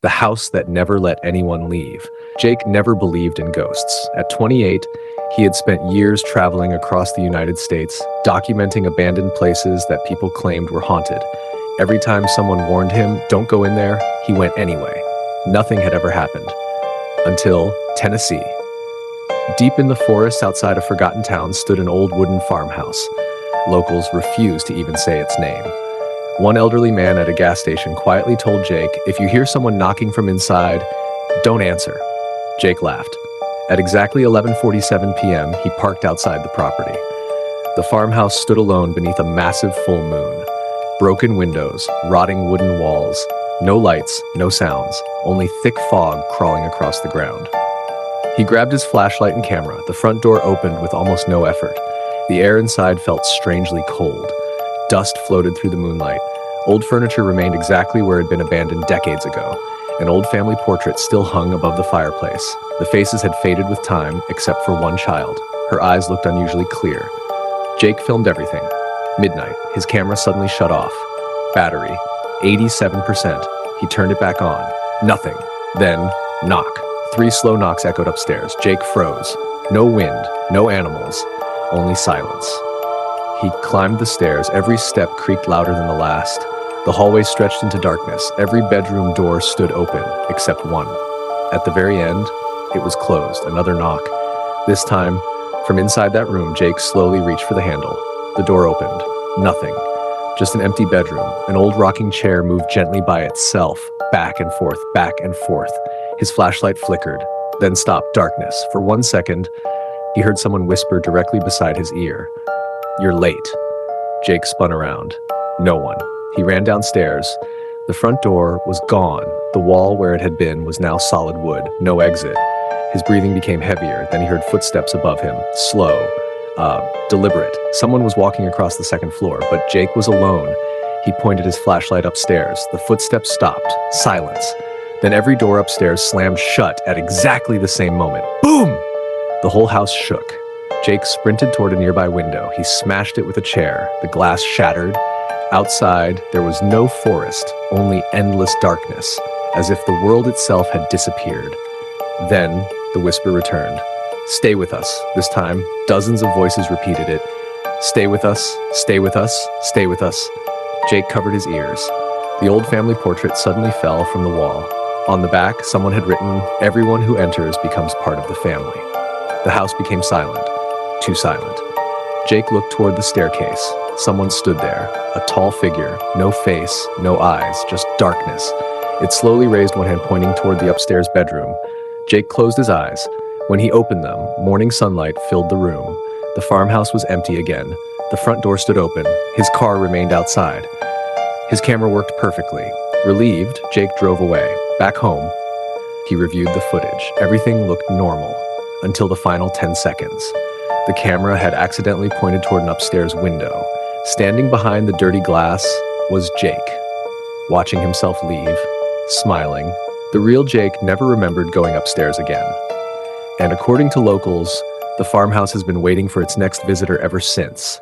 The house that never let anyone leave. Jake never believed in ghosts. At 28, he had spent years traveling across the United States, documenting abandoned places that people claimed were haunted. Every time someone warned him, "Don't go in there," he went anyway. Nothing had ever happened. Until Tennessee. Deep in the forest outside a forgotten town stood an old wooden farmhouse. Locals refused to even say its name. One elderly man at a gas station quietly told Jake, "If you hear someone knocking from inside, don't answer." Jake laughed. At exactly 11:47 p.m., he parked outside the property. The farmhouse stood alone beneath a massive full moon. Broken windows, rotting wooden walls, no lights, no sounds, only thick fog crawling across the ground. He grabbed his flashlight and camera. The front door opened with almost no effort. The air inside felt strangely cold. Dust floated through the moonlight. Old furniture remained exactly where it had been abandoned decades ago. An old family portrait still hung above the fireplace. The faces had faded with time, except for one child. Her eyes looked unusually clear. Jake filmed everything. Midnight, his camera suddenly shut off. Battery, 87%. He turned it back on. Nothing. Then, knock. 3 slow knocks echoed upstairs. Jake froze. No wind, no animals, only silence. He climbed the stairs. Every step creaked louder than the last. The hallway stretched into darkness. Every bedroom door stood open, except one. At the very end, it was closed. Another knock. This time, from inside that room, Jake slowly reached for the handle. The door opened. Nothing. Just an empty bedroom. An old rocking chair moved gently by itself, back and forth, back and forth. His flashlight flickered, then stopped. Darkness. For 1 second, he heard someone whisper directly beside his ear, "You're late." Jake spun around. No one. He ran downstairs. The front door was gone. The wall where it had been was now solid wood. No exit. His breathing became heavier. Then he heard footsteps above him. Slow. Deliberate. Someone was walking across the second floor, but Jake was alone. He pointed his flashlight upstairs. The footsteps stopped. Silence. Then every door upstairs slammed shut at exactly the same moment. Boom! The whole house shook. Jake sprinted toward a nearby window. He smashed it with a chair. The glass shattered. Outside, there was no forest, only endless darkness, as if the world itself had disappeared. Then, the whisper returned. "Stay with us." This time, dozens of voices repeated it. "Stay with us, stay with us, stay with us." Jake covered his ears. The old family portrait suddenly fell from the wall. On the back, someone had written, "Everyone who enters becomes part of the family." The house became silent. Too silent. Jake looked toward the staircase. Someone stood there, a tall figure, no face, no eyes, just darkness. It slowly raised one hand pointing toward the upstairs bedroom. Jake closed his eyes. When he opened them, morning sunlight filled the room. The farmhouse was empty again. The front door stood open. His car remained outside. His camera worked perfectly. Relieved, Jake drove away. Back home, he reviewed the footage. Everything looked normal, until the final 10 seconds. The camera had accidentally pointed toward an upstairs window. Standing behind the dirty glass was Jake, watching himself leave, smiling. The real Jake never remembered going upstairs again. And according to locals, the farmhouse has been waiting for its next visitor ever since.